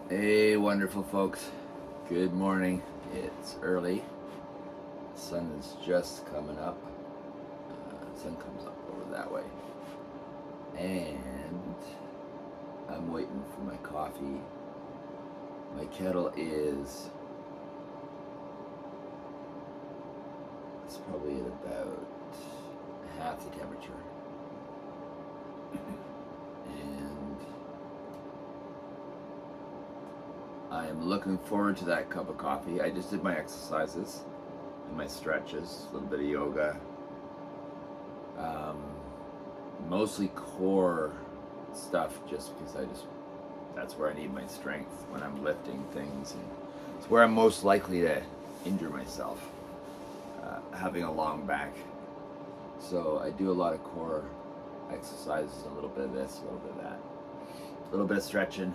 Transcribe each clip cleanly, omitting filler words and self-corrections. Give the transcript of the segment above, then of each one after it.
Hey, wonderful folks. Good morning. It's early. The sun is just coming up. Sun comes up over that way. And I'm waiting for my coffee. My kettle is it's probably at about half the temperature. And I am looking forward to that cup of coffee. I just did my exercises and my stretches, a little bit of yoga. Mostly core stuff, just because that's where I need my strength when I'm lifting things, and it's where I'm most likely to injure myself, having a long back. So I do a lot of core exercises, a little bit of this, a little bit of that, a little bit of stretching.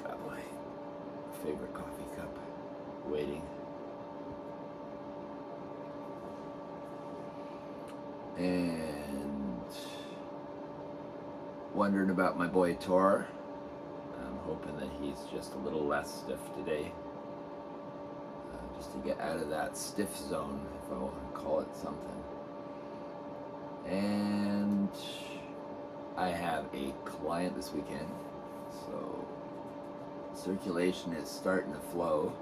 Got my favorite coffee cup waiting. And wondering about my boy Tor. I'm hoping that he's just a little less stiff today. Just to get out of that stiff zone, if I want to call it something. And I have a client this weekend, so circulation is starting to flow.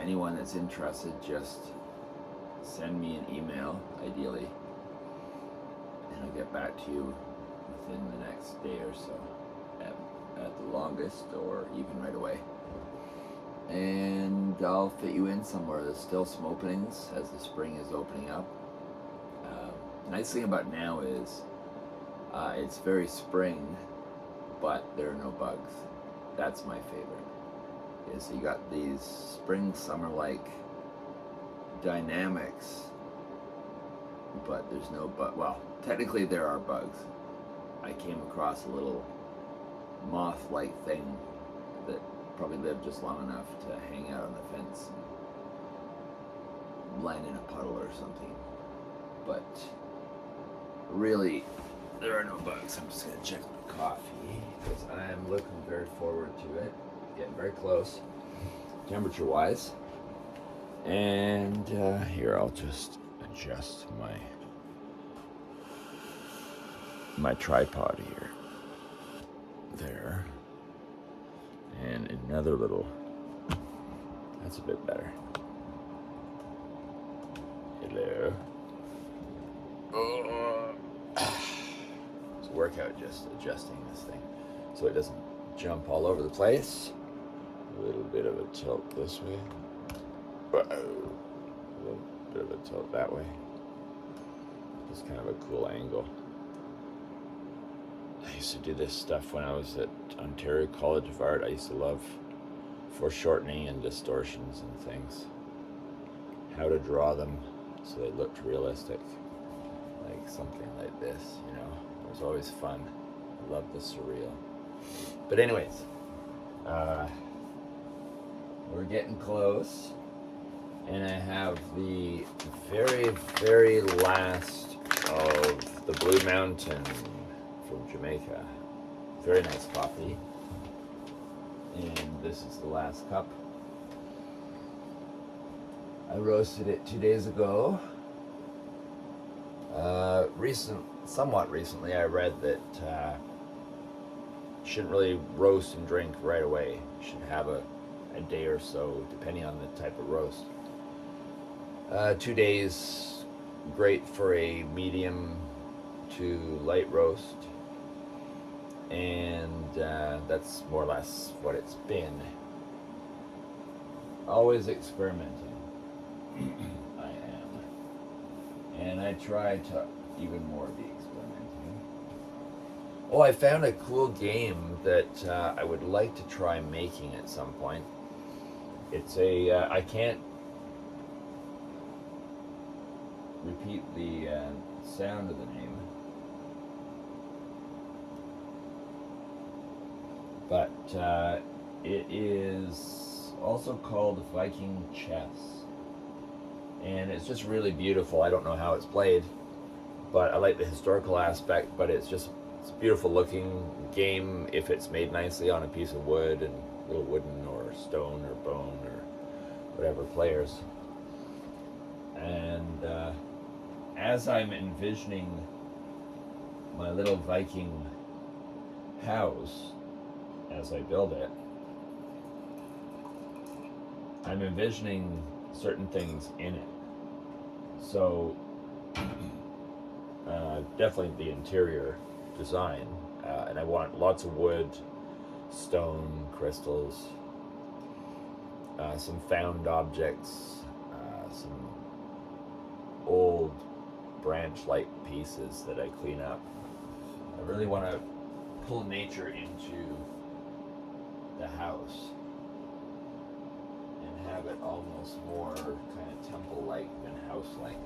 Anyone that's interested, just send me an email, ideally, and I'll get back to you within the next day or so, at the longest, or even right away. And I'll fit you in somewhere. There's still some openings as the spring is opening up. Nice thing about now is it's very spring, but there are no bugs. That's my favorite. Is you got these spring, summer-like dynamics, but there's no bug. Well, technically there are bugs. I came across a little moth-like thing that probably lived just long enough to hang out on the fence and land in a puddle or something. But really, there are no bugs. I'm just gonna check my coffee because I am looking very forward to it. Getting very close, temperature-wise. And here, I'll just adjust my tripod here. There. And another little, that's a bit better. Hello. It's a workout just adjusting this thing so it doesn't jump all over the place. A little bit of a tilt this way. A little bit of a tilt that way. Just kind of a cool angle. I used to do this stuff when I was at Ontario College of Art. I used to love foreshortening and distortions and things. How to draw them so they looked realistic. Like something like this, you know. It was always fun. I love the surreal. But anyways, we're getting close. And I have the very, very last of the Blue Mountain from Jamaica. Very nice coffee. And this is the last cup. I roasted it 2 days ago. Somewhat recently, I read that you shouldn't really roast and drink right away. You should have a day or so, depending on the type of roast. 2 days, great for a medium to light roast, and that's more or less what it's been. Always experimenting. I am. And I try to even more be experimenting. Oh, I found a cool game that I would like to try making at some point. It's I can't repeat the sound of the name, but it is also called Viking Chess, and it's just really beautiful. I don't know how it's played, but I like the historical aspect, but it's just It's a beautiful looking game if it's made nicely on a piece of wood and little wooden or stone or bone or whatever players. And as I'm envisioning my little Viking house as I build it, I'm envisioning certain things in it. So definitely the interior design, and I want lots of wood, stone, crystals, some found objects, some old branch-like pieces that I clean up. I really want to pull nature into the house and have it almost more kind of temple-like than house-like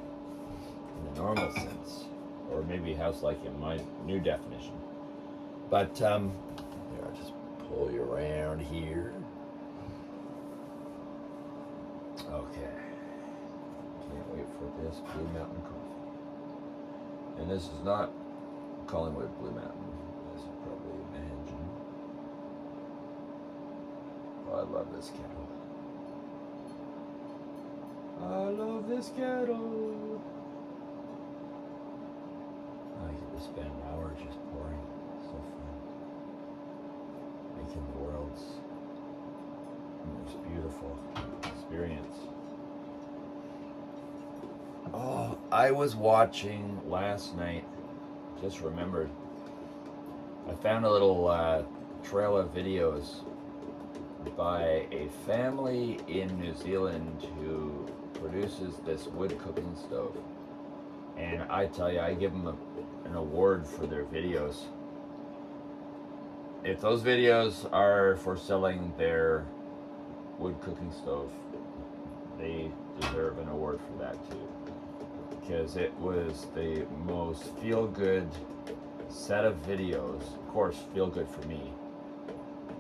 in the normal sense, or maybe house-like in my new definition. But here, I'll just pull you around here. Okay. Can't wait for this Blue Mountain coffee. And this is not Collingwood Blue Mountain, as you probably imagine. Oh, I love this kettle. I love this kettle. I could just spend an hour just pouring. So fun. Making the world's most beautiful experience. Oh, I was watching last night, just remembered, I found a little trail of videos by a family in New Zealand who produces this wood cooking stove. And I tell you, I give them an award for their videos. If those videos are for selling their wood cooking stove, they deserve an award for that too. Because it was the most feel-good set of videos, of course feel-good for me,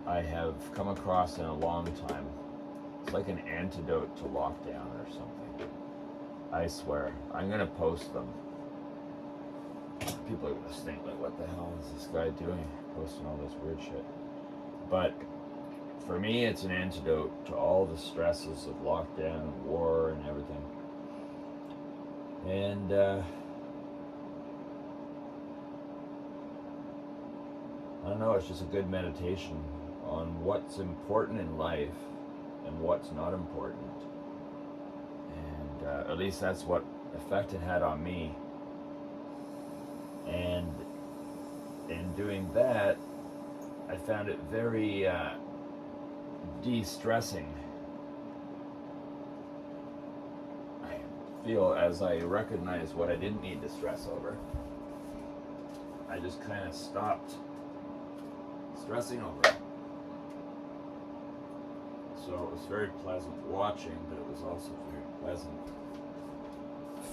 I have come across in a long time. It's like an antidote to lockdown or something. I swear. I'm gonna post them. People are gonna think like, what the hell is this guy doing? Posting all this weird shit. But for me, it's an antidote to all the stresses of lockdown and war and everything. And I don't know, it's just a good meditation on what's important in life and what's not important. And at least that's what effect it had on me. And in doing that, I found it very de-stressing. I feel as I recognized what I didn't need to stress over, I just kind of stopped stressing over it. So it was very pleasant watching, but it was also very pleasant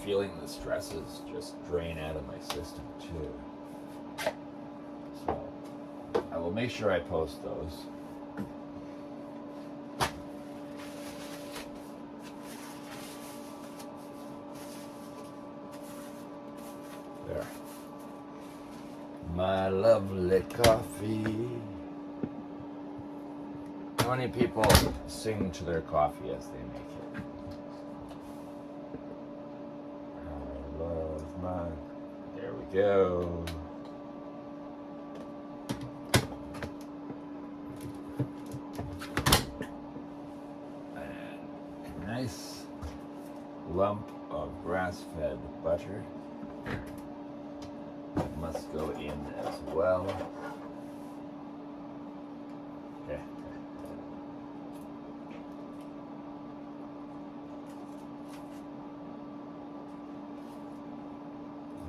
feeling the stresses just drain out of my system too. So I will make sure I post those. There. My lovely coffee. How many people sing to their coffee as they make it? I love mine. There we go. And a nice lump of grass-fed butter must go in as well. Okay.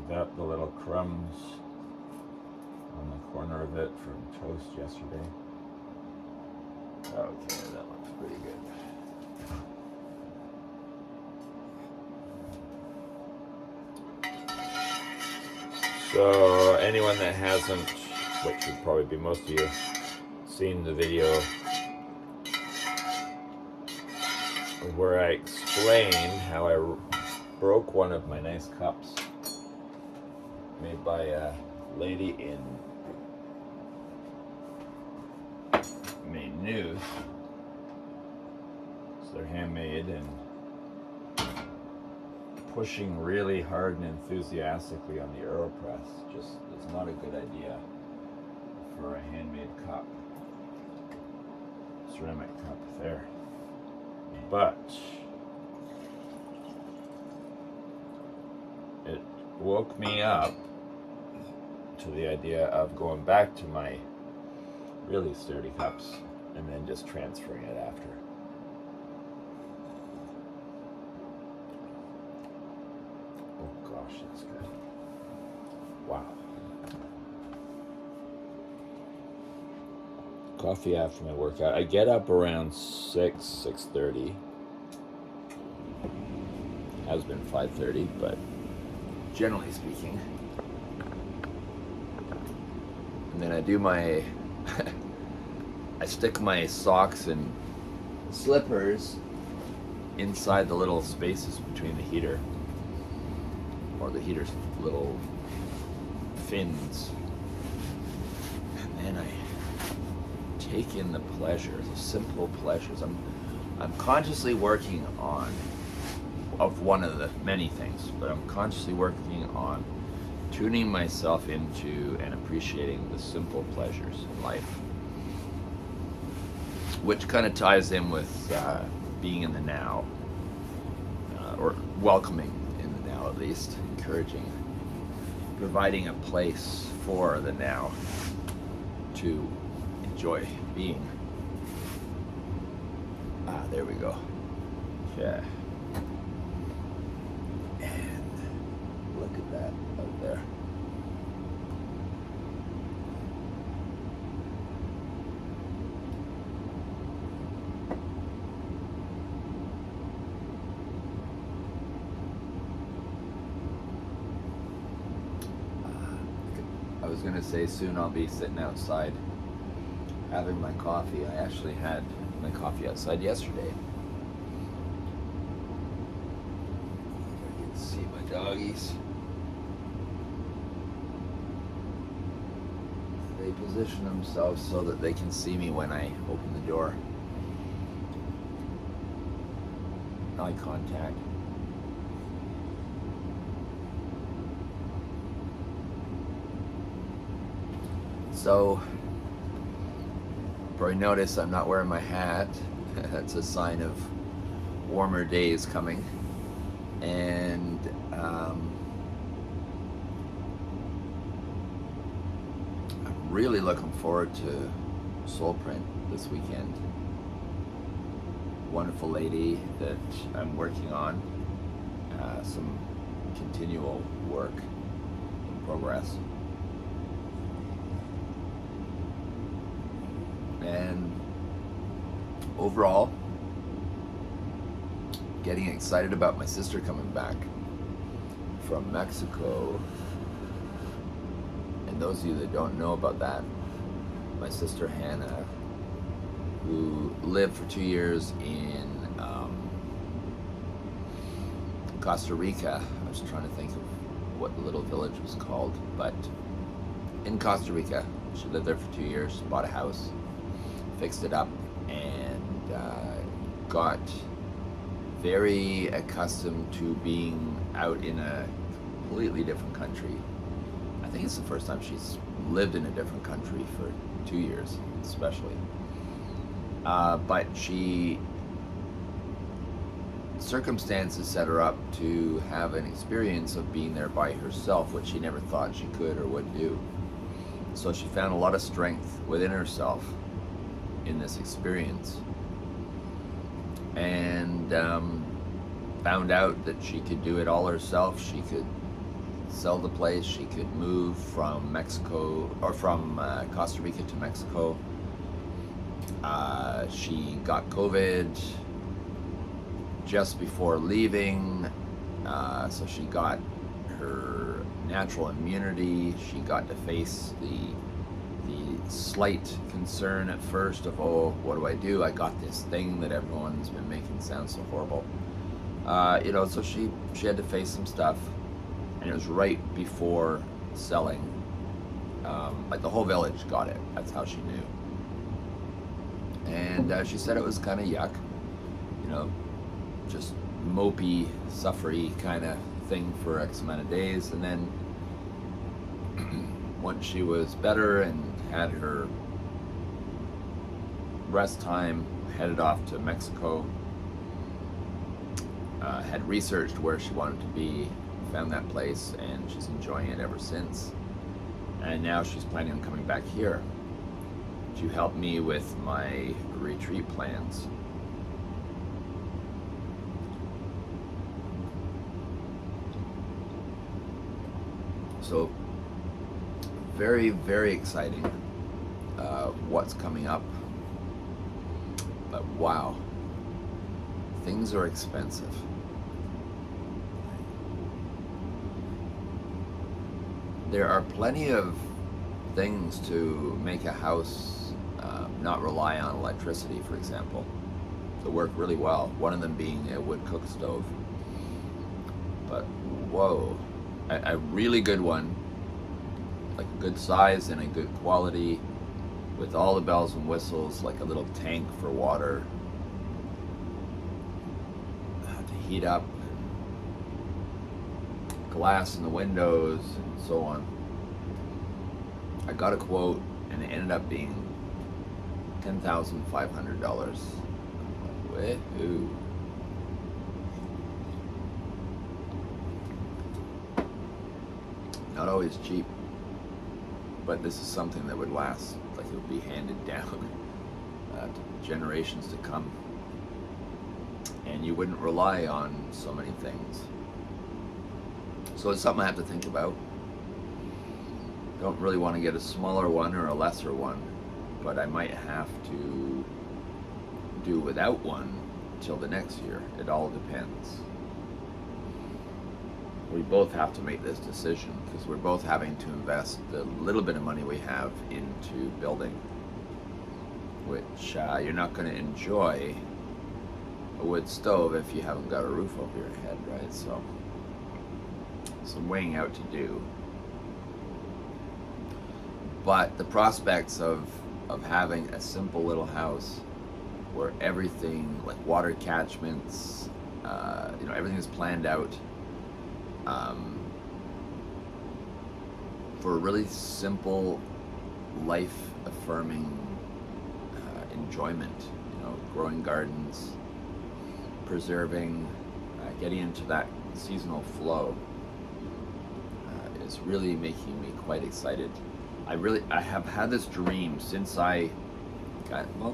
Got the little crumbs on the corner of it from toast yesterday. Okay, that looks pretty good. So anyone that hasn't, which would probably be most of you, seen the video where I explained how I broke one of my nice cups made by lady in made news. So they're handmade and pushing really hard and enthusiastically on the AeroPress just is not a good idea for a handmade cup, ceramic cup there. But it woke me up to the idea of going back to my really sturdy cups and then just transferring it after. Oh gosh, that's good. Wow. Coffee after my workout. I get up around 6:30. Has been 5:30, but generally speaking. And then I do my I stick my socks and slippers inside the little spaces between the heater, or the heater's little fins, and then I take in the pleasures, the simple pleasures. I'm consciously working on, of one of the many things, but I'm consciously working on tuning myself into and appreciating the simple pleasures in life, which kind of ties in with being in the now, or welcoming in the now at least, encouraging, providing a place for the now to enjoy being. There we go. Yeah. And look at that out there. I was gonna say soon I'll be sitting outside having my coffee. I actually had my coffee outside yesterday. You can see my doggies. They position themselves so that they can see me when I open the door. Eye contact. So, probably notice I'm not wearing my hat. That's a sign of warmer days coming. And I'm really looking forward to Soul Print this weekend. Wonderful lady that I'm working on. Some continual work in progress. And overall, getting excited about my sister coming back from Mexico. And those of you that don't know about that, my sister Hannah, who lived for 2 years in Costa Rica. I was trying to think of what the little village was called, but in Costa Rica, she lived there for 2 years, bought a house, fixed it up, and got very accustomed to being out in a completely different country. I think it's the first time she's lived in a different country for 2 years, especially. But circumstances set her up to have an experience of being there by herself, which she never thought she could or would do. So she found a lot of strength within herself in this experience, and found out that she could do it all herself. She could sell the place, she could move from Mexico, or from Costa Rica to Mexico. She got COVID just before leaving, so she got her natural immunity. She got to face the slight concern at first of, oh, what do? I got this thing that everyone's been making sound so horrible. So she had to face some stuff, and it was right before selling Like the whole village got it. That's how she knew. And she said it was kind of yuck, you know, just mopey, suffery kind of thing for X amount of days. And then once she was better and had her rest time, headed off to Mexico, had researched where she wanted to be, found that place, and she's enjoying it ever since. And now she's planning on coming back here to help me with my retreat plans. So very, very exciting what's coming up. But wow, things are expensive. There are plenty of things to make a house not rely on electricity, for example, to work really well. One of them being a wood cook stove. But whoa, a really good one, like a good size and a good quality, with all the bells and whistles, like a little tank for water to heat up, glass in the windows, and so on. I got a quote, and it ended up being $10,500. Woohoo! Not always cheap, but this is something that would last, like it would be handed down to generations to come, and you wouldn't rely on so many things. So it's something I have to think about. Don't really want to get a smaller one or a lesser one, but I might have to do without one till the next year. It all depends. We both have to make this decision because we're both having to invest the little bit of money we have into building, which you're not going to enjoy a wood stove if you haven't got a roof over your head, right? So some weighing out to do. But the prospects of having a simple little house where everything, like water catchments, everything is planned out for a really simple, life-affirming enjoyment. Growing gardens, preserving, getting into that seasonal flow is really making me quite excited. I have had this dream since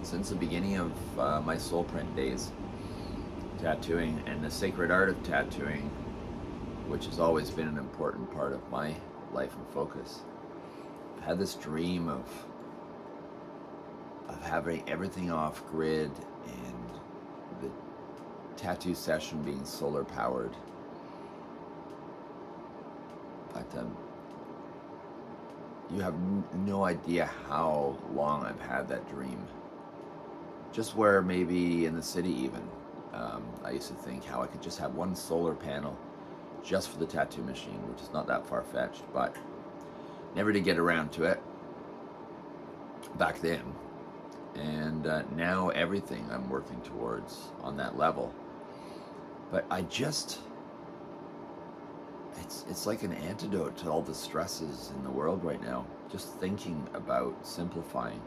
since the beginning of my soul print days, tattooing and the sacred art of tattooing, which has always been an important part of my life and focus. I've had this dream of having everything off grid and the tattoo session being solar powered. But you have no idea how long I've had that dream. Just where maybe in the city even, I used to think how I could just have one solar panel just for the tattoo machine, which is not that far-fetched, but never did get around to it back then. And now everything I'm working towards on that level. But it's like an antidote to all the stresses in the world right now. Just thinking about simplifying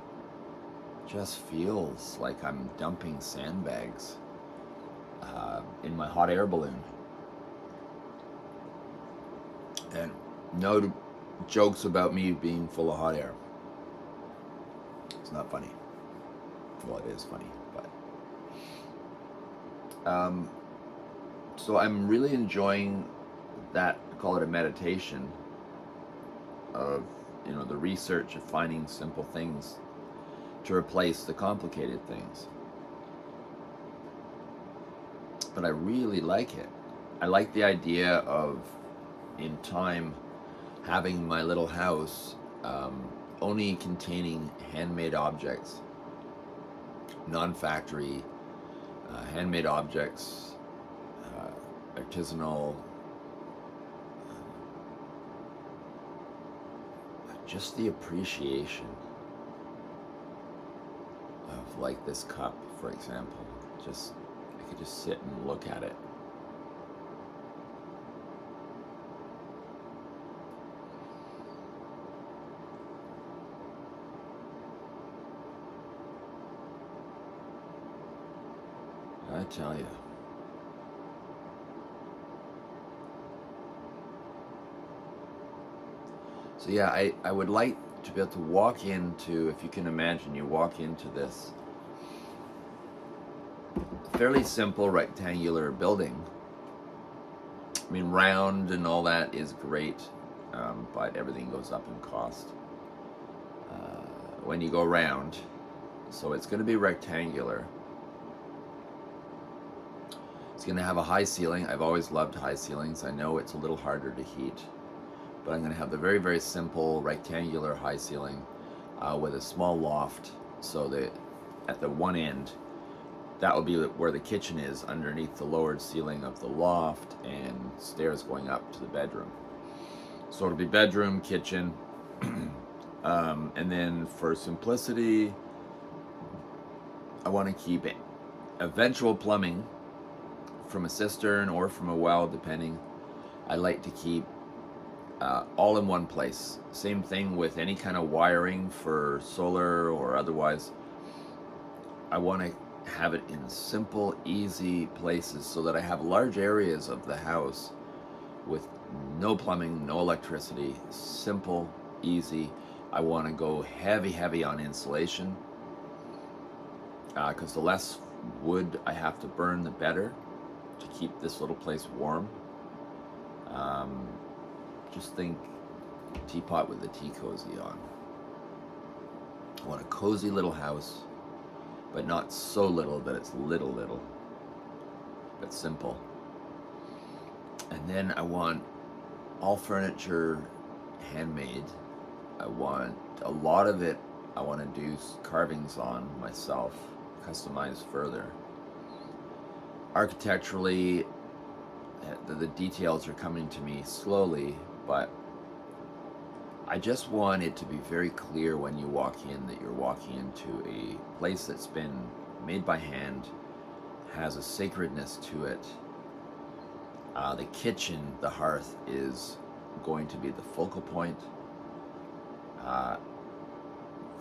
just feels like I'm dumping sandbags in my hot air balloon. And no jokes about me being full of hot air. It's not funny. Well, it is funny, but so I'm really enjoying that. Call it a meditation of the research of finding simple things to replace the complicated things. But I really like it. I like the idea of, in time, having my little house only containing handmade objects, non-factory handmade objects, artisanal, just the appreciation of like this cup, for example. Just I could just sit and look at it. I tell you. So yeah, I would like to be able to walk into, if you can imagine, you walk into this fairly simple rectangular building. I mean, round and all that is great, but everything goes up in cost when you go round. So it's going to be rectangular. It's going to have a high ceiling. I've always loved high ceilings. I know it's a little harder to heat, but I'm going to have the very, very simple rectangular high ceiling with a small loft, so that at the one end, that will be where the kitchen is, underneath the lowered ceiling of the loft, and stairs going up to the bedroom. So it'll be bedroom, kitchen, and then for simplicity, I want to keep it eventual plumbing from a cistern or from a well, depending. I like to keep all in one place. Same thing with any kind of wiring for solar or otherwise. I want to have it in simple, easy places so that I have large areas of the house with no plumbing, no electricity, simple, easy. I want to go heavy on insulation, because the less wood I have to burn, the better, to keep this little place warm. Just think teapot with the tea cozy on. I want a cozy little house, but not so little that it's little, but simple. And then I want all furniture handmade. I want a lot of it, I want to do carvings on myself, customize further. Architecturally, the details are coming to me slowly, but I just want it to be very clear when you walk in that you're walking into a place that's been made by hand, has a sacredness to it. The kitchen, the hearth, is going to be the focal point.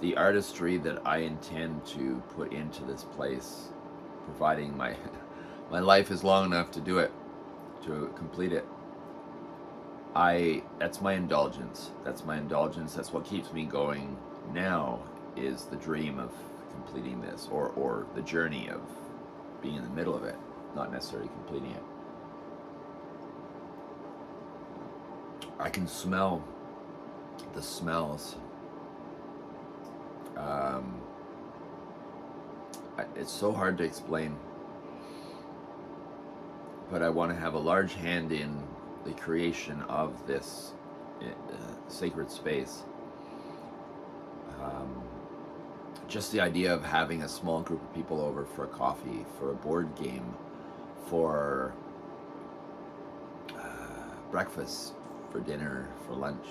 The artistry that I intend to put into this place, providing my my life is long enough to do it, to complete it. That's my indulgence. That's what keeps me going now, is the dream of completing this, or the journey of being in the middle of it, not necessarily completing it. I can smell the smells. It's so hard to explain, but I want to have a large hand in the creation of this sacred space. Just the idea of having a small group of people over for a coffee, for a board game, for breakfast, for dinner, for lunch,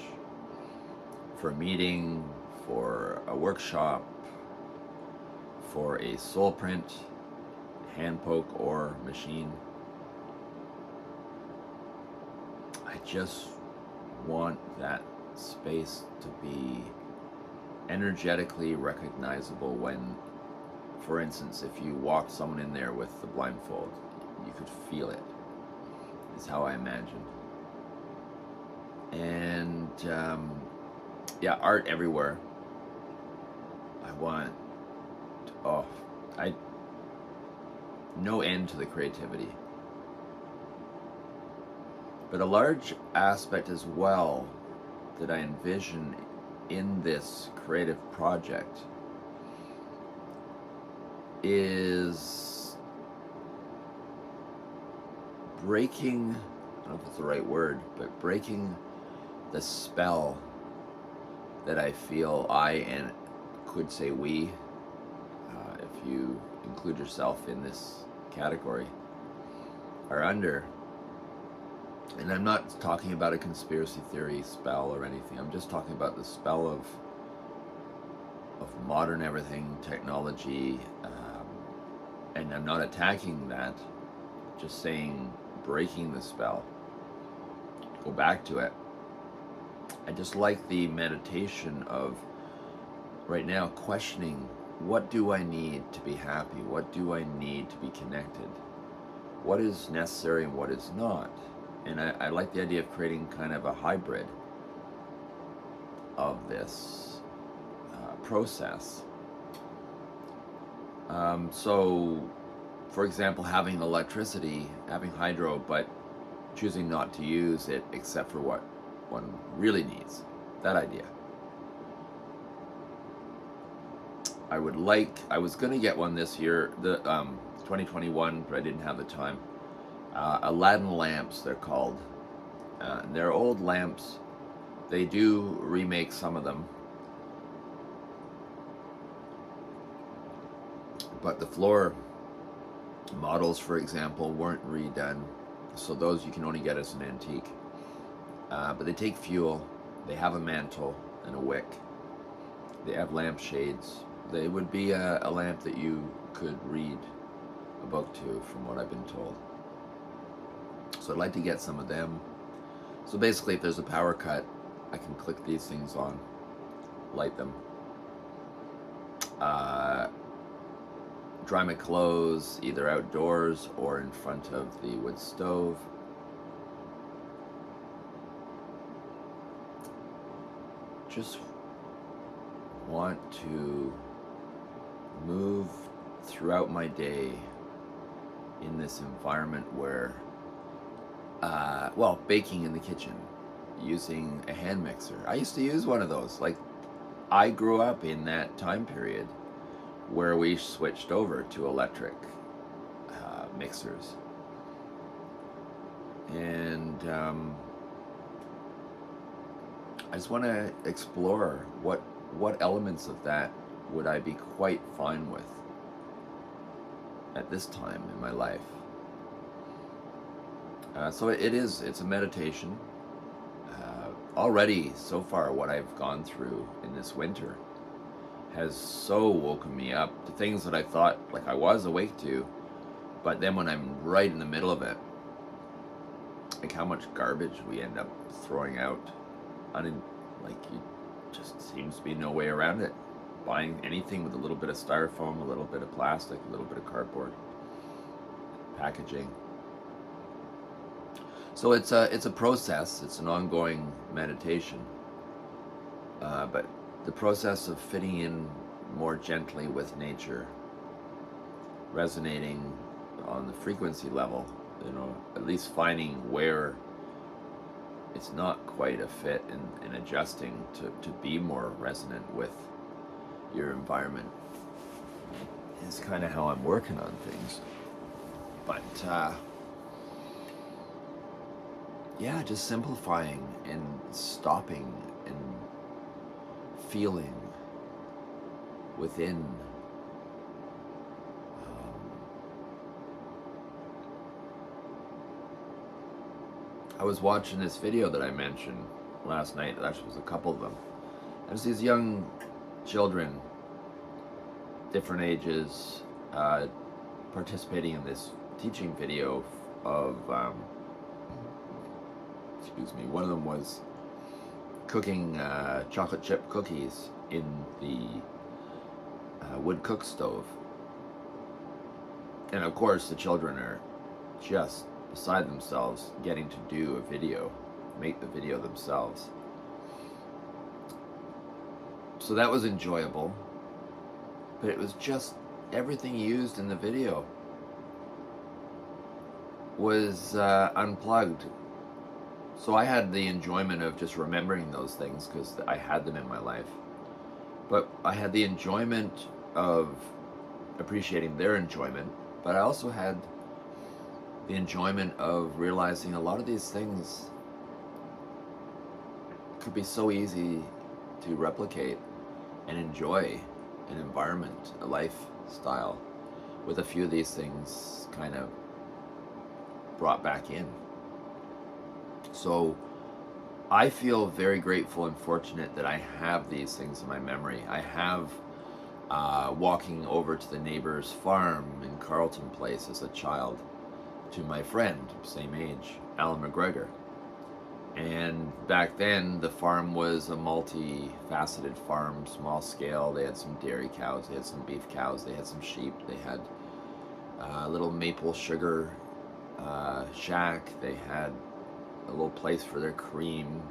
for a meeting, for a workshop, for a soul print, hand poke or machine. I just want that space to be energetically recognizable when, for instance, if you walked someone in there with the blindfold, you could feel it, is how I imagine. And yeah, art everywhere. I want, no end to the creativity. But a large aspect as well that I envision in this creative project is breaking, I don't know if it's the right word, but breaking the spell that I feel and could say we, if you include yourself in this category, are under. And I'm not talking about a conspiracy theory spell or anything. I'm just talking about the spell of modern everything, technology, and I'm not attacking that. Just saying, breaking the spell. Go back to it. I just like the meditation of right now questioning, what do I need to be happy? What do I need to be connected? What is necessary and what is not? And I like the idea of creating kind of a hybrid of this process. So, for example, having electricity, having hydro, but choosing not to use it except for what one really needs. That idea. I was going to get one this year, the 2021, but I didn't have the time. Aladdin lamps, they're called. They're old lamps. They do remake some of them. But the floor models, for example, weren't redone. So those you can only get as an antique. But they take fuel. They have a mantle and a wick. They have lampshades. They would be a lamp that you could read a book to, from what I've been told. So I'd like to get some of them. So basically, if there's a power cut, I can click these things on, light them. Dry my clothes either outdoors or in front of the wood stove. Just want to move throughout my day in this environment where, baking in the kitchen, using a hand mixer. I used to use one of those. Like, I grew up in that time period where we switched over to electric mixers. And I just want to explore what elements of that would I be quite fine with at this time in my life. So it's a meditation. Already, so far, what I've gone through in this winter has so woken me up to things that I thought like I was awake to, but then when I'm right in the middle of it, like how much garbage we end up throwing out, just seems to be no way around it. Buying anything with a little bit of styrofoam, a little bit of plastic, a little bit of cardboard, packaging. So it's a process. It's an ongoing meditation, but the process of fitting in more gently with nature, resonating on the frequency level, at least finding where it's not quite a fit and adjusting to be more resonant with your environment is kind of how I'm working on things. But just simplifying and stopping and feeling within. I was watching this video that I mentioned last night. Actually, was a couple of them. There's these young children, different ages, participating in this teaching video of, one of them was cooking chocolate chip cookies in the wood cook stove. And of course the children are just beside themselves getting to do a video, make the video themselves. So that was enjoyable, but it was just everything used in the video was unplugged. So I had the enjoyment of just remembering those things because I had them in my life. But I had the enjoyment of appreciating their enjoyment, but I also had the enjoyment of realizing a lot of these things could be so easy to replicate and enjoy an environment, a lifestyle, with a few of these things kind of brought back in. So I feel very grateful and fortunate that I have these things in my memory. I have walking over to the neighbor's farm in Carlton Place as a child to my friend, same age, Alan McGregor. And back then, the farm was a multi-faceted farm, small scale. They had some dairy cows, they had some beef cows, they had some sheep, they had a little maple sugar shack, they had a little place for their cream,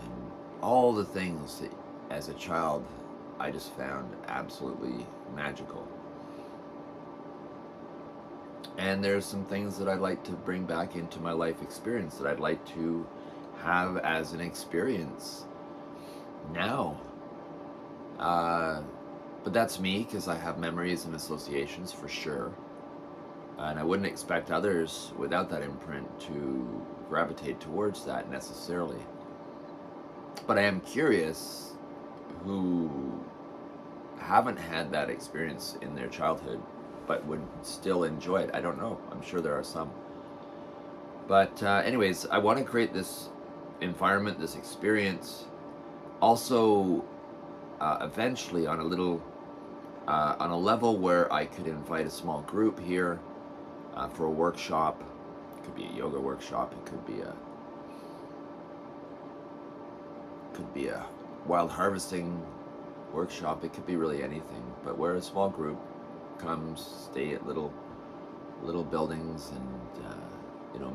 and all the things that, as a child, I just found absolutely magical. And there's some things that I'd like to bring back into my life experience that I'd like to have as an experience now. But that's me, because I have memories and associations for sure. And I wouldn't expect others without that imprint to gravitate towards that necessarily. But I am curious who haven't had that experience in their childhood but would still enjoy it. I don't know. I'm sure there are some. But anyways, I want to create this environment, this experience. Also, eventually on a level where I could invite a small group here for a workshop. It could be a yoga workshop. It could be a wild harvesting workshop. It could be really anything. But where a small group comes, stay at little buildings, and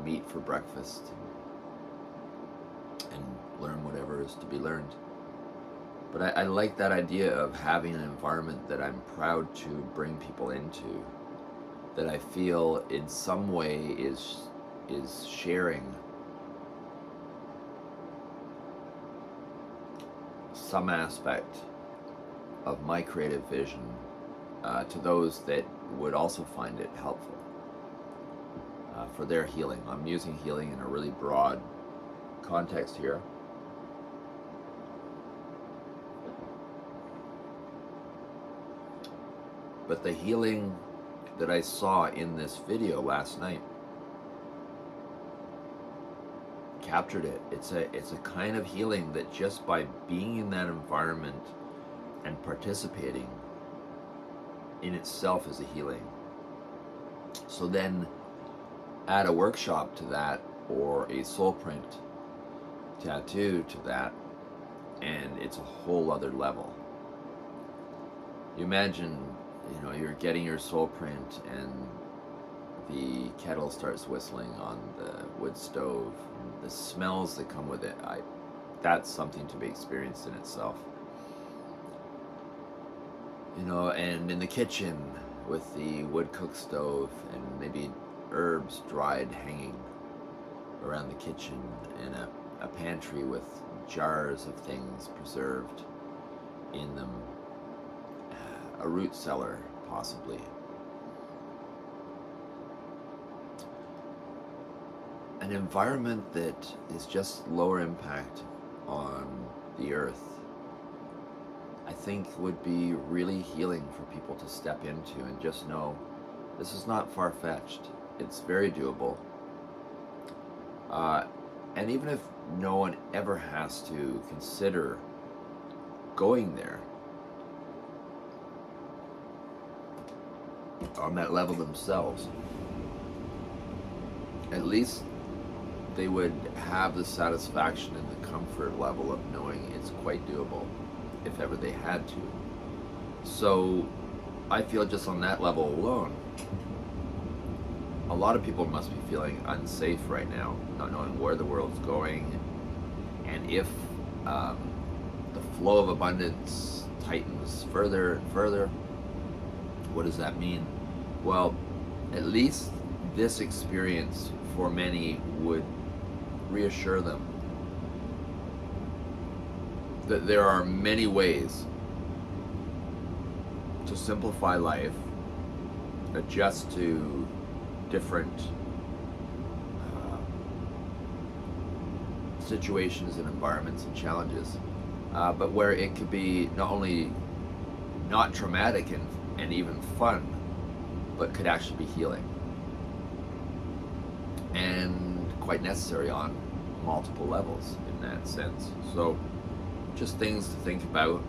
meet for breakfast and learn whatever is to be learned. But I like that idea of having an environment that I'm proud to bring people into, that I feel in some way is sharing some aspect of my creative vision to those that would also find it helpful for their healing. I'm using healing in a really broad context here. But the healing that I saw in this video last night captured it. It's a kind of healing that just by being in that environment and participating in itself is a healing. So then add a workshop to that, or a soul print tattoo to that, and it's a whole other level. You imagine, you're getting your soul print and the kettle starts whistling on the wood stove, the smells that come with it, that's something to be experienced in itself. And in the kitchen with the wood cook stove and maybe herbs dried hanging around the kitchen, and a pantry with jars of things preserved in them, a root cellar possibly. An environment that is just lower impact on the earth, I think would be really healing for people to step into and just know this is not far-fetched. It's very doable. And even if no one ever has to consider going there on that level themselves, at least they would have the satisfaction and the comfort level of knowing it's quite doable if ever they had to. So I feel just on that level alone, a lot of people must be feeling unsafe right now, not knowing where the world's going, and if the flow of abundance tightens further and further, what does that mean? Well, at least this experience for many would reassure them that there are many ways to simplify life, adjust to different situations and environments and challenges, but where it could be not only not traumatic and even fun, but could actually be healing and quite necessary on multiple levels in that sense. So just things to think about.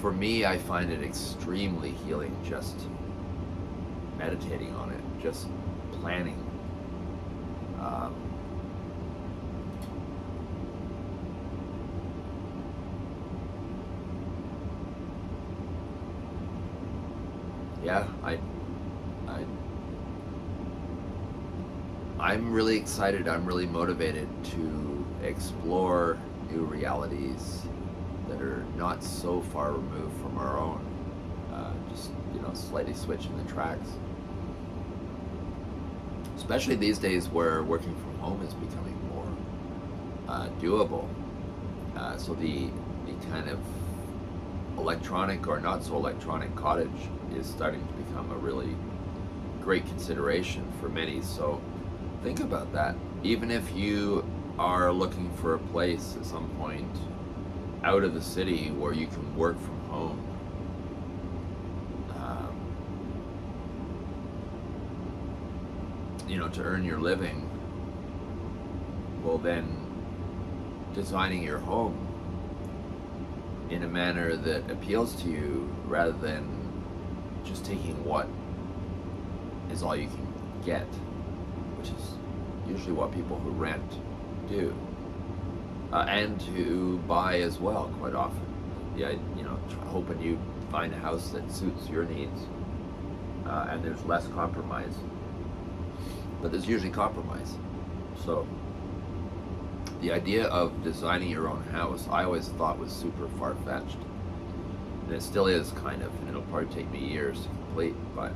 For me, I find it extremely healing just meditating on it, just planning. Yeah, I'm really excited. I'm really motivated to explore new realities that are not so far removed from our own. Just slightly switching the tracks. Especially these days where working from home is becoming more doable. So the kind of electronic or not so electronic cottage is starting to become a really great consideration for many. So think about that. Even if you are looking for a place at some point out of the city where you can work from home, to earn your living, well then designing your home in a manner that appeals to you rather than just taking what is all you can get, which is usually what people who rent do, and who buy as well quite often. Yeah, hoping you find a house that suits your needs, and there's less compromise, but there's usually compromise. So the idea of designing your own house, I always thought was super far-fetched. And it still is, kind of, and it'll probably take me years to complete, but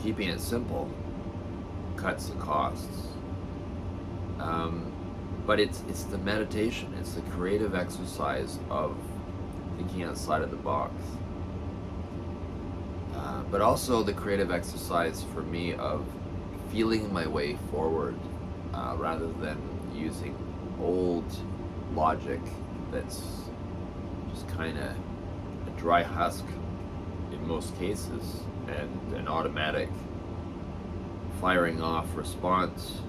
keeping it simple cuts the costs. But it's the meditation, it's the creative exercise of thinking outside of the box. But also the creative exercise for me of feeling my way forward, rather than using old logic that's just kind of a dry husk in most cases, and an automatic firing off response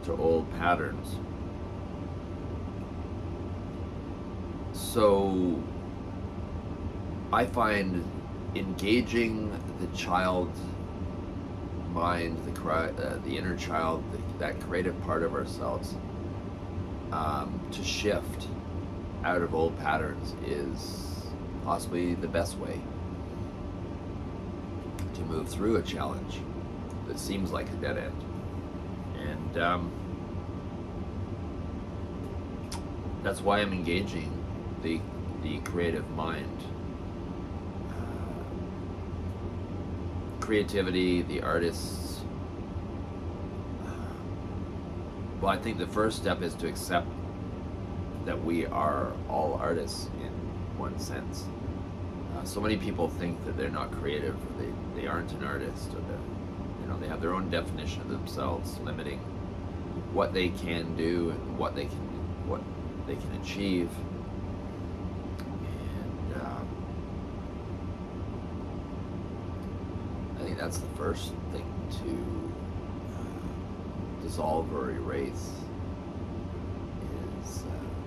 to old patterns. So I find engaging the child mind, the inner child, that creative part of ourselves, to shift out of old patterns is possibly the best way to move through a challenge that seems like a dead end. And that's why I'm engaging the creative mind. Creativity, the artists. Well, I think the first step is to accept that we are all artists in one sense. So many people think that they're not creative, or they aren't an artist, or they have their own definition of themselves, limiting what they can do and what they can achieve. And I think that's the first thing to dissolve or erase is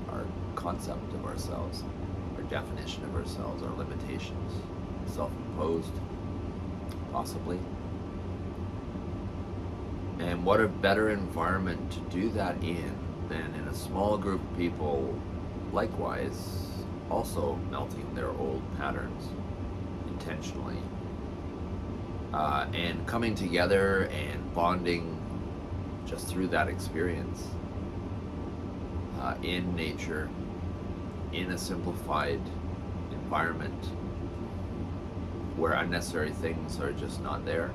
our concept of ourselves, our definition of ourselves, our limitations, self-imposed, possibly. And what a better environment to do that in than in a small group of people, likewise, also melting their old patterns intentionally, and coming together and bonding just through that experience, in nature, in a simplified environment where unnecessary things are just not there.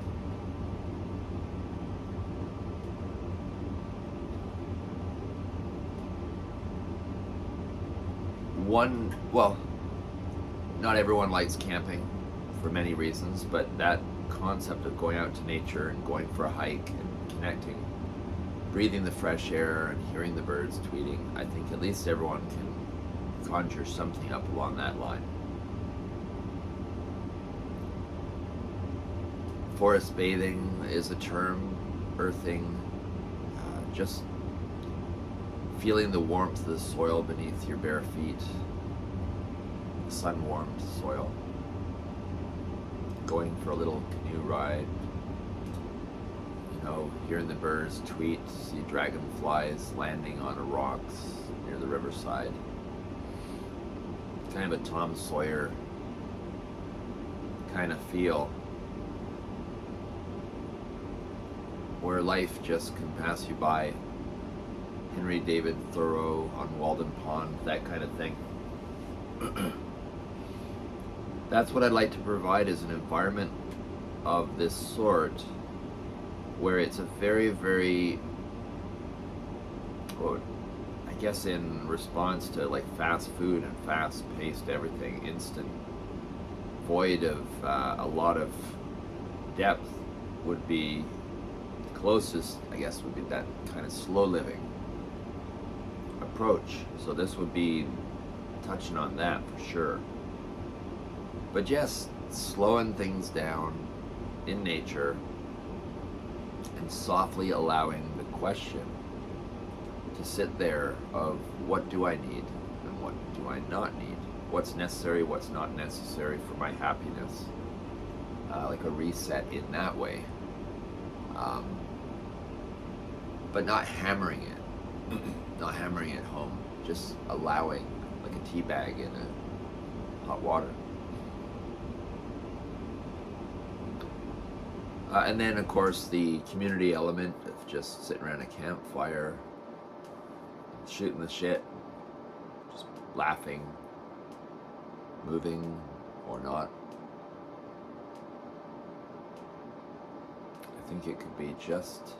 Well, not everyone likes camping for many reasons, but that concept of going out to nature and going for a hike and connecting, breathing the fresh air and hearing the birds tweeting, I think at least everyone can conjure something up along that line. Forest bathing is a term earthing, just feeling the warmth of the soil beneath your bare feet, sun-warmed soil, going for a little canoe ride, hearing the birds tweet, see dragonflies landing on rocks near the riverside. Kind of a Tom Sawyer kind of feel, where life just can pass you by. Henry David Thoreau on Walden Pond, that kind of thing. That's what I'd like to provide, is an environment of this sort, where it's a very, very, well, I guess in response to like fast food and fast-paced everything, instant, void of a lot of depth, would be the closest, I guess, would be that kind of slow living approach. So this would be touching on that for sure. But just slowing things down in nature and softly allowing the question to sit there of what do I need and what do I not need? What's necessary, what's not necessary for my happiness? Like a reset in that way. But not hammering it. Not hammering it home. Just allowing, like a tea bag in a hot water. And then, of course, the community element of just sitting around a campfire, shooting the shit, just laughing, moving or not. I think it could be just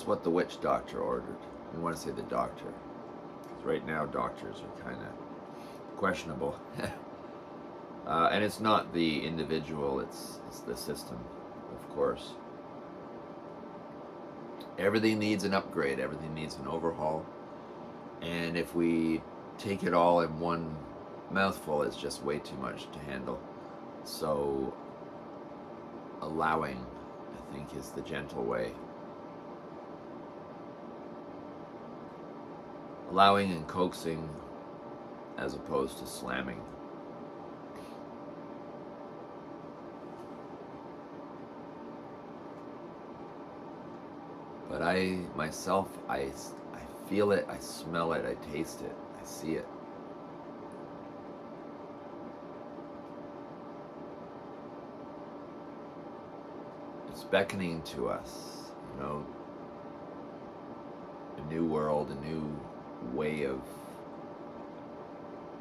what the witch doctor ordered. I don't want to say the doctor, because right now doctors are kind of questionable. And it's not the individual, it's the system, of course. Everything needs an upgrade, everything needs an overhaul, and if we take it all in one mouthful, it's just way too much to handle. So allowing, I think, is the gentle way. Allowing and coaxing as opposed to slamming. But I myself, I feel it, I smell it, I taste it, I see it. It's beckoning to us, a new world, a new way of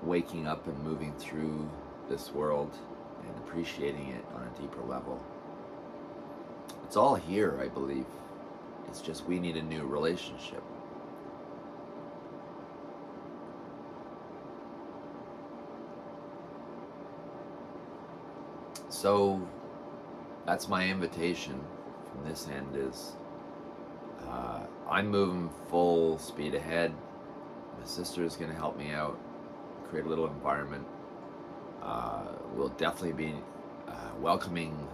waking up and moving through this world and appreciating it on a deeper level. It's all here, I believe. It's just we need a new relationship. So that's my invitation from this end is I'm moving full speed ahead. My sister is going to help me out, create a little environment. We'll definitely be welcoming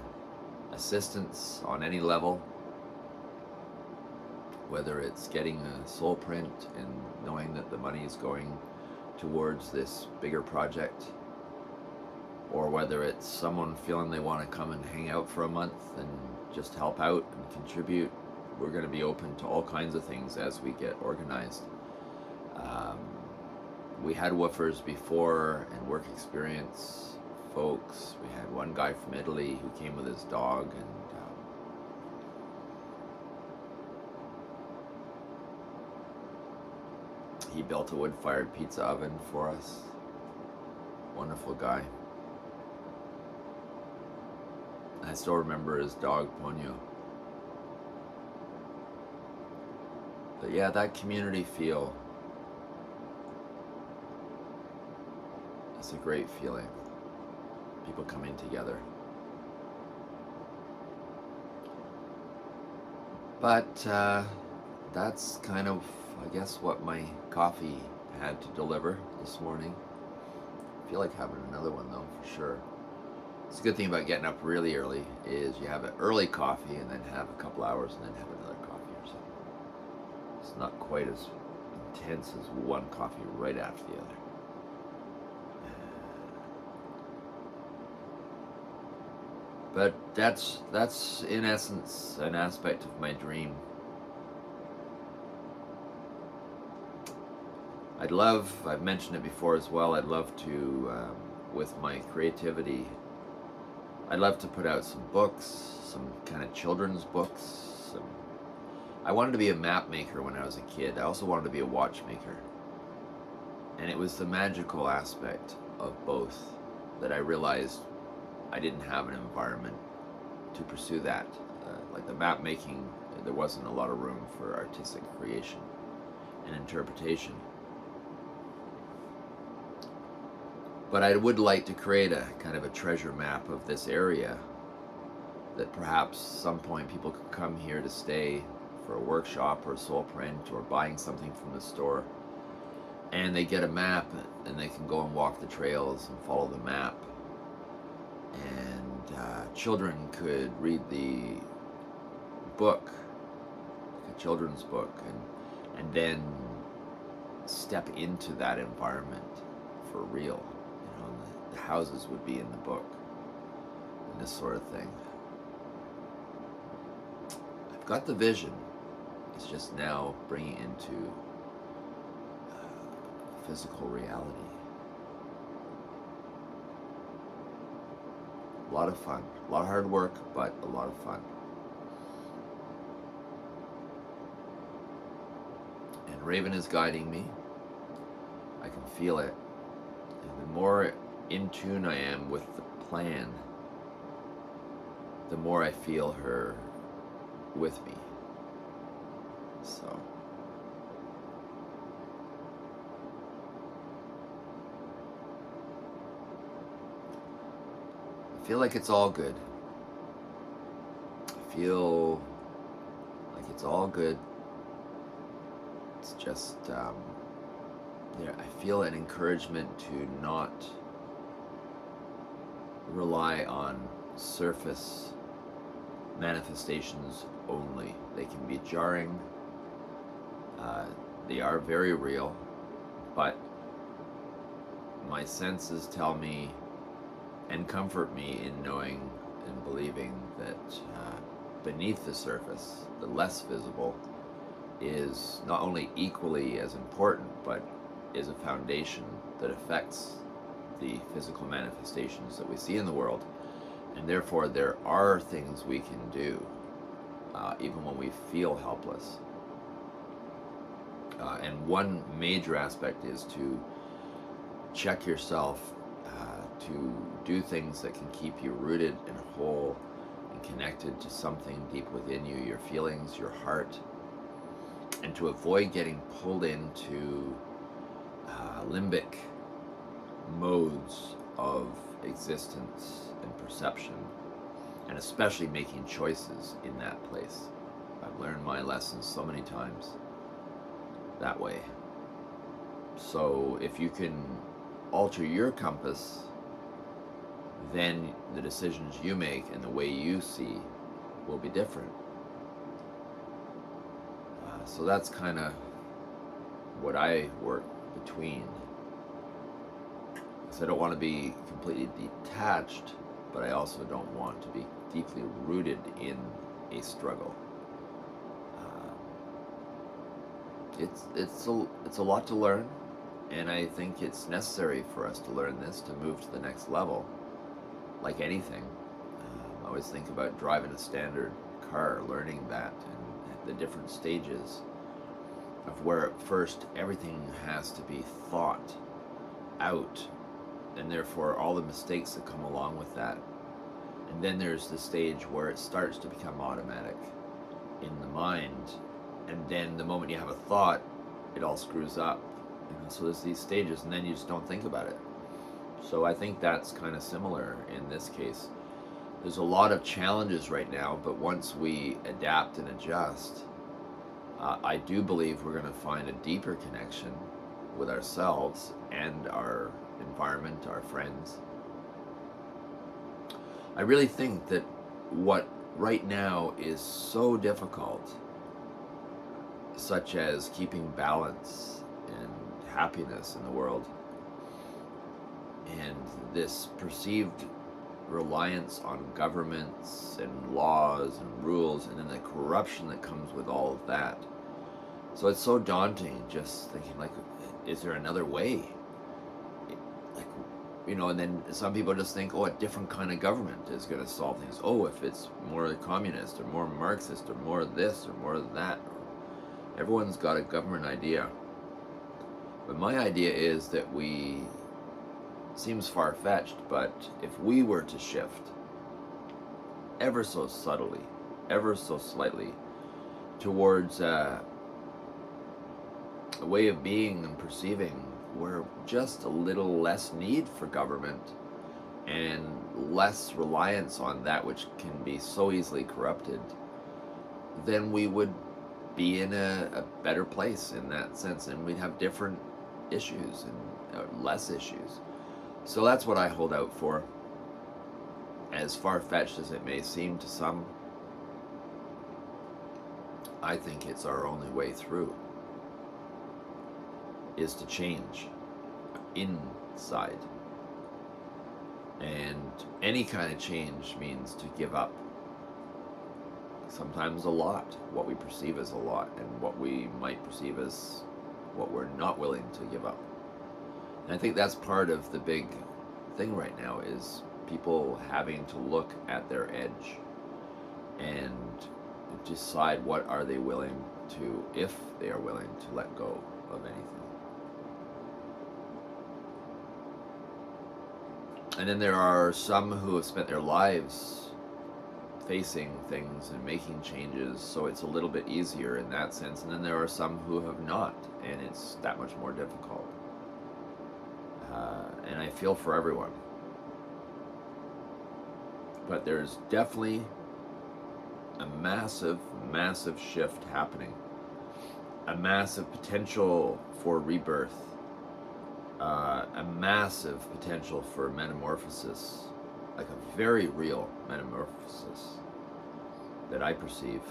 assistance on any level, whether it's getting a soul print and knowing that the money is going towards this bigger project, or whether it's someone feeling they want to come and hang out for a month and just help out and contribute. We're going to be open to all kinds of things as we get organized. We had woofers before and work experience folks. We had one guy from Italy who came with his dog, and he built a wood-fired pizza oven for us. Wonderful guy. I still remember his dog, Ponyo. But yeah, that community feel, it's a great feeling. People coming together. But that's kind of, I guess, what my coffee had to deliver this morning. feel like having another one though, for sure. It's a good thing about getting up really early is you have an early coffee and then have a couple hours and then have another coffee or something. It's not quite as intense as one coffee right after the other. But that's in essence an aspect of my dream. I've mentioned it before as well, I'd love to, with my creativity, I'd love to put out some books, some kind of children's books. I wanted to be a map maker when I was a kid. I also wanted to be a watchmaker. And it was the magical aspect of both that I realized I didn't have an environment to pursue that. Like the map making, there wasn't a lot of room for artistic creation and interpretation. But I would like to create a kind of a treasure map of this area that perhaps some point people could come here to stay for a workshop or a soul print or buying something from the store, and they get a map and they can go and walk the trails and follow the map, and children could read the book, like a children's book, and then step into that environment for real. The houses would be in the book and this sort of thing. I've got the vision. It's just now bringing it into physical reality. A lot of fun. A lot of hard work, but a lot of fun. And Raven is guiding me. I can feel it. And the more in tune I am with the plan, the more I feel her with me. So I feel like it's all good. I feel like it's all good. It's just I feel an encouragement to not rely on surface manifestations only. They can be jarring. They are very real, but my senses tell me and comfort me in knowing and believing that beneath the surface, the less visible, is not only equally as important, but is a foundation that affects the physical manifestations that we see in the world. And therefore there are things we can do even when we feel helpless. And one major aspect is to check yourself, to do things that can keep you rooted and whole and connected to something deep within you, your feelings, your heart, and to avoid getting pulled into limbic modes of existence and perception, and especially making choices in that place. I've learned my lessons so many times that way. So if you can alter your compass, then the decisions you make and the way you see will be different. So that's kind of what I work between. So I don't want to be completely detached, but I also don't want to be deeply rooted in a struggle. It's a lot to learn, and I think it's necessary for us to learn this to move to the next level. Like anything, I always think about driving a standard car, learning that, and the different stages of where at first everything has to be thought out, and therefore all the mistakes that come along with that. And then there's the stage where it starts to become automatic in the mind, and then the moment you have a thought, it all screws up. So there's these stages, and then you just don't think about it. So I think that's kind of similar in this case. There's a lot of challenges right now, but once we adapt and adjust, I do believe we're going to find a deeper connection with ourselves and our environment, our friends. I really think that what right now is so difficult, such as keeping balance and happiness in the world, and this perceived reliance on governments and laws and rules, and then the corruption that comes with all of that. So it's so daunting just thinking, like, is there another way? Like, and then some people just think, oh, a different kind of government is going to solve things. Oh, if it's more communist or more Marxist or more of this or more of that. Everyone's got a government idea. But my idea is that seems far-fetched, but if we were to shift ever so subtly, ever so slightly, towards a way of being and perceiving where just a little less need for government and less reliance on that which can be so easily corrupted, then we would be in a better place in that sense, and we'd have different issues and less issues. So that's what I hold out for. As far-fetched as it may seem to some, I think it's our only way through, is to change inside. And any kind of change means to give up. Sometimes a lot, what we perceive as a lot, and what we might perceive as what we're not willing to give up. And I think that's part of the big thing right now, is people having to look at their edge and decide what are they willing to, if they are willing to let go of anything. And then there are some who have spent their lives facing things and making changes, so it's a little bit easier in that sense. And then there are some who have not, and it's that much more difficult. And I feel for everyone. But there's definitely a massive, massive shift happening. A massive potential for rebirth. A massive potential for metamorphosis. Like a very real metamorphosis that I perceive.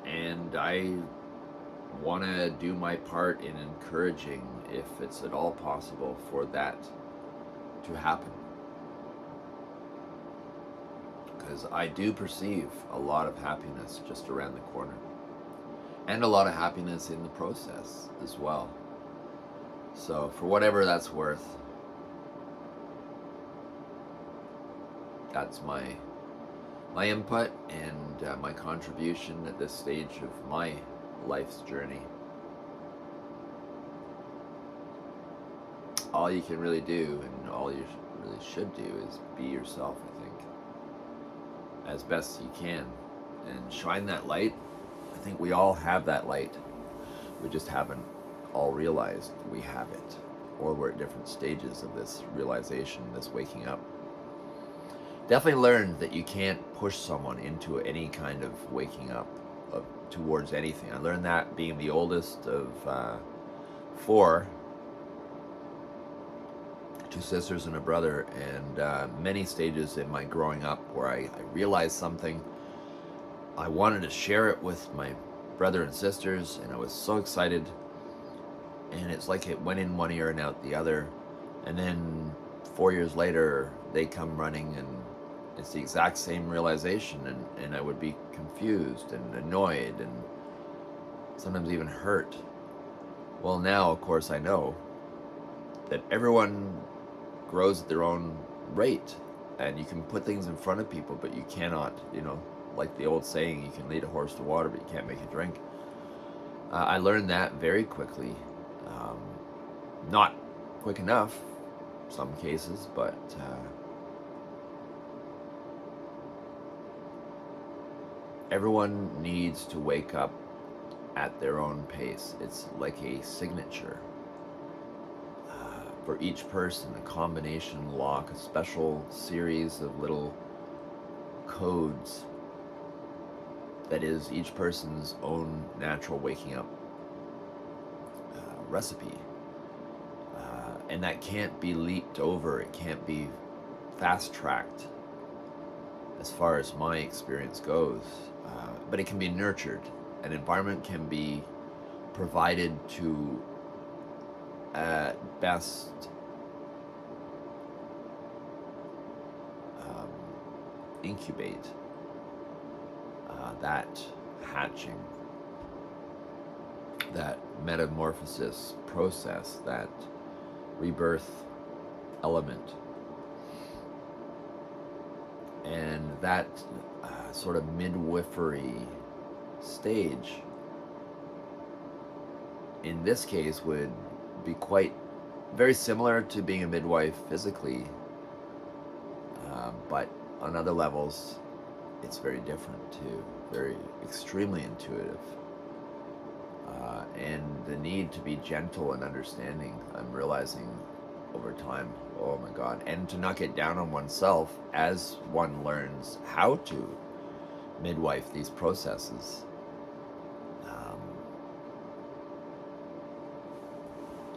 And I want to do my part in encouraging, if it's at all possible, for that to happen. Because I do perceive a lot of happiness just around the corner. And a lot of happiness in the process as well. So for whatever that's worth, that's my input and my contribution at this stage of my life's journey. All you can really do, and all you really should do, is be yourself, I think, as best you can, and shine that light. I think we all have that light. We just haven't all realized we have it, or we're at different stages of this realization, this waking up. Definitely learned that you can't push someone into any kind of waking up towards anything. I learned that being the oldest of 4, 2 sisters and a brother, and many stages in my growing up where I realized something. I wanted to share it with my brother and sisters, and I was so excited, and it's like it went in one ear and out the other, and then 4 years later they come running, and it's the exact same realization, and I would be confused and annoyed and sometimes even hurt. Well, now, of course, I know that everyone grows at their own rate, and you can put things in front of people, but you cannot, like the old saying, you can lead a horse to water, but you can't make it drink. I learned that very quickly. Not quick enough, some cases, but everyone needs to wake up at their own pace. It's like a signature. For each person, a combination lock, a special series of little codes that is each person's own natural waking up recipe. And that can't be leaped over. It can't be fast-tracked as far as my experience goes. But it can be nurtured. An environment can be provided to, at best, incubate that hatching, that metamorphosis process, that rebirth element. And that sort of midwifery stage, in this case, would be quite very similar to being a midwife physically, but on other levels, it's very different too, very extremely intuitive. And the need to be gentle and understanding, I'm realizing over time, oh my God, and to not get down on oneself as one learns how to midwife these processes.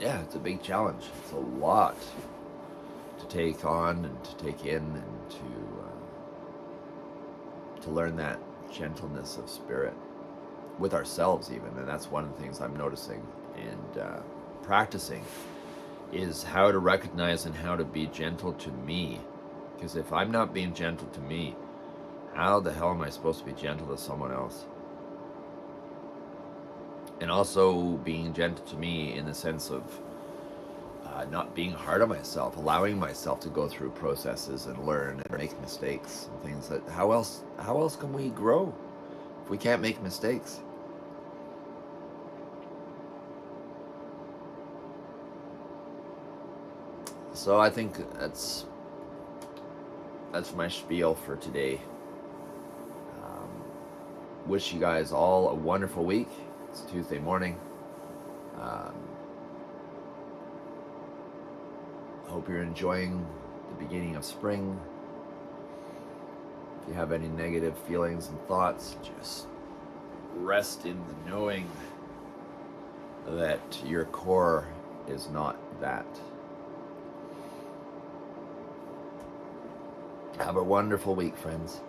Yeah, it's a big challenge. It's a lot to take on and to take in, and to learn that gentleness of spirit with ourselves even. And that's one of the things I'm noticing and practicing, is how to recognize and how to be gentle to me. Because if I'm not being gentle to me, how the hell am I supposed to be gentle to someone else? And also being gentle to me in the sense of not being hard on myself, allowing myself to go through processes and learn and make mistakes and things. That how else can we grow if we can't make mistakes? So I think that's my spiel for today. Wish you guys all a wonderful week. It's Tuesday morning. Hope you're enjoying the beginning of spring. If you have any negative feelings and thoughts, just rest in the knowing that your core is not that. Have a wonderful week, friends.